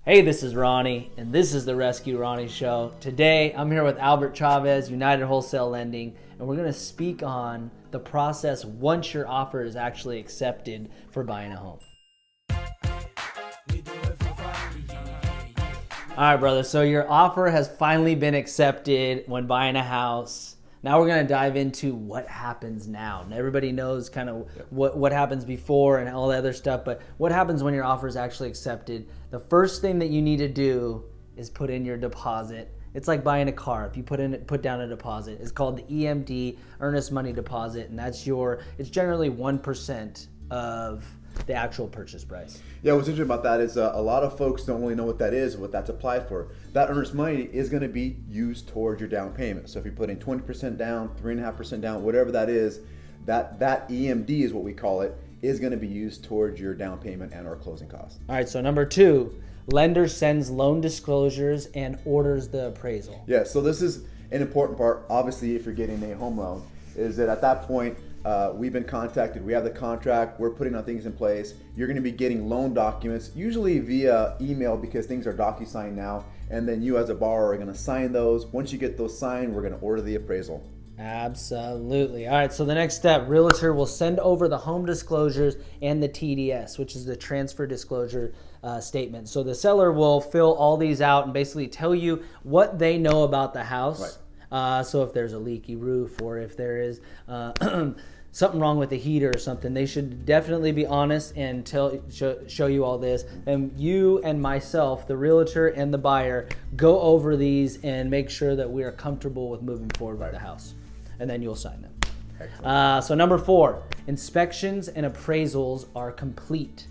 Hey, this is Ronnie, and this is the Rescue Ronnie Show. Today, I'm here with Albert Chavez, United Wholesale Lending, and we're going to speak on the process once your offer is actually accepted for buying a home. All right, brother, so your offer has finally been accepted when buying a house. Now we're going to dive into what happens now. And everybody knows kind of what happens before and all the other stuff, but what happens when your offer is actually accepted? The first thing that you need to do is put in your deposit. It's like buying a car. If you put down a deposit, it's called the EMD, earnest money deposit, and it's generally 1% of the actual purchase price. Yeah, what's interesting about that is a lot of folks don't really know what that is, what that's applied for. That earnest money is going to be used towards your down payment. So if you're putting 20% down, 3.5% down, whatever that is, that EMD is what we call it, is going to be used towards your down payment and or closing costs. All right, so number 2, lender sends loan disclosures and orders the appraisal. Yeah, so this is an important part, obviously, if you're getting a home loan, is that at that point, we've been contacted, we have the contract, we're putting on things in place. You're going to be getting loan documents, usually via email because things are DocuSign now, and then you as a borrower are going to sign those. Once you get those signed, we're going to order the appraisal. Absolutely. All right, so the next step, Realtor will send over the home disclosures and the TDS, which is the transfer disclosure statement. So the seller will fill all these out and basically tell you what they know about the house. Right. So if there's a leaky roof or if there is something wrong with the heater or something, they should definitely be honest and show you all this. And you and myself, the realtor and the buyer, go over these and make sure that we are comfortable with moving forward with the house. And then you'll sign them. So number 4, inspections and appraisals are complete.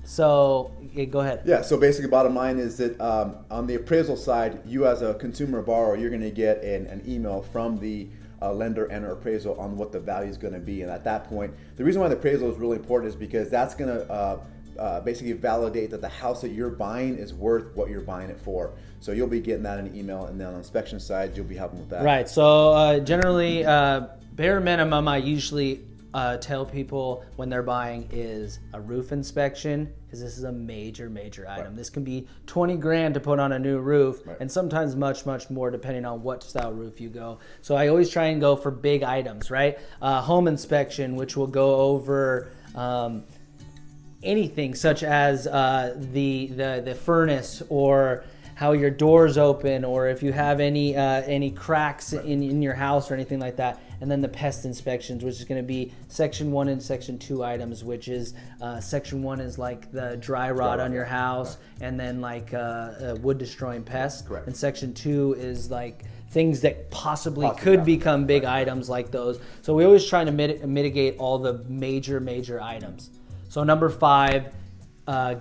So go ahead. Yeah, so basically bottom line is that on the appraisal side, you as a consumer borrower, you're going to get an email from the lender and or appraisal on what the value is going to be. And at that point, the reason why the appraisal is really important is because that's going to basically validate that the house that you're buying is worth what you're buying it for. So you'll be getting that in an email, and then on the inspection side, you'll be helping with that. Right. So generally, bare minimum, I usually tell people when they're buying is a roof inspection, because this is a major item. Right. This can be 20 grand to put on a new roof, right, and sometimes much more depending on what style roof you go. So I always try and go for big items, right? Home inspection, which will go over anything such as the furnace, or how your doors open, or if you have any cracks in your house or anything like that. And then the pest inspections, which is going to be Section 1 and Section 2 items, which is Section 1 is like the dry rot on your house, and then like wood destroying pests. Correct. And Section 2 is like things that possibly could become big items like those. So we always try to mitigate all the major items. So number 5,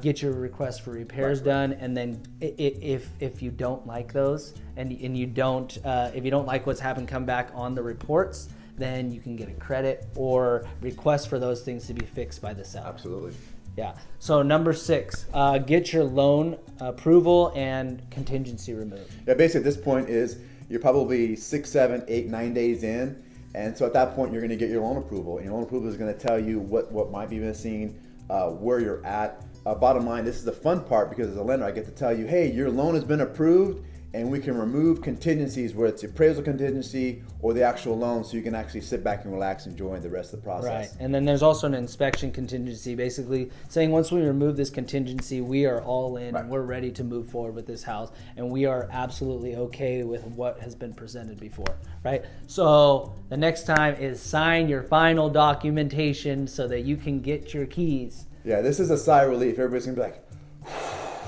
get your request for repairs done, and then if you don't like those and you don't if you don't like what's happened, come back on the reports, then you can get a credit or request for those things to be fixed by the seller. Absolutely. Yeah. So number 6, get your loan approval and contingency removed. Yeah, basically at this point is you're probably 6, 7, 8, 9 days in, and so at that point you're going to get your loan approval, and your loan approval is going to tell you what might be missing, where you're at. Bottom line, this is the fun part, because as a lender I get to tell you, hey, your loan has been approved, and we can remove contingencies, whether it's the appraisal contingency or the actual loan, so you can actually sit back and relax, enjoying the rest of the process. Right, and then there's also an inspection contingency, basically saying once we remove this contingency, we are all in, and we're ready to move forward with this house, and we are absolutely okay with what has been presented before, right? So the next time is sign your final documentation so that you can get your keys. Yeah, this is a sigh of relief. Everybody's gonna be like,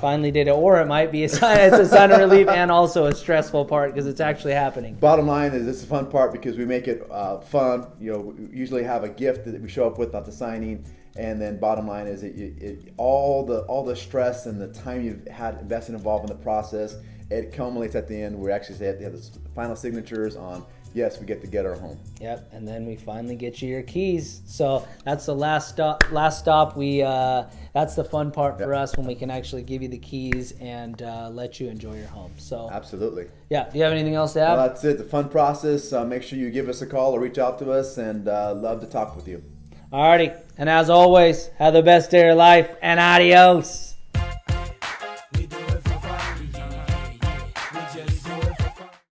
finally did it, or it might be it's a sign of relief and also a stressful part because it's actually happening. Bottom line is this is a fun part because we make it fun. You know, we usually have a gift that we show up with at the signing, and then bottom line is all the stress and the time you've had invested involved in the process, it culminates at the end. We actually say they have the final signatures on, yes, we get to get our home. Yep, and then we finally get you your keys. So that's the last stop. We that's the fun part for us, when we can actually give you the keys and let you enjoy your home. So absolutely. Yeah. Do you have anything else to add? Well, that's it. The fun process. Make sure you give us a call or reach out to us, and love to talk with you. Alrighty, and as always, have the best day of your life, and adios.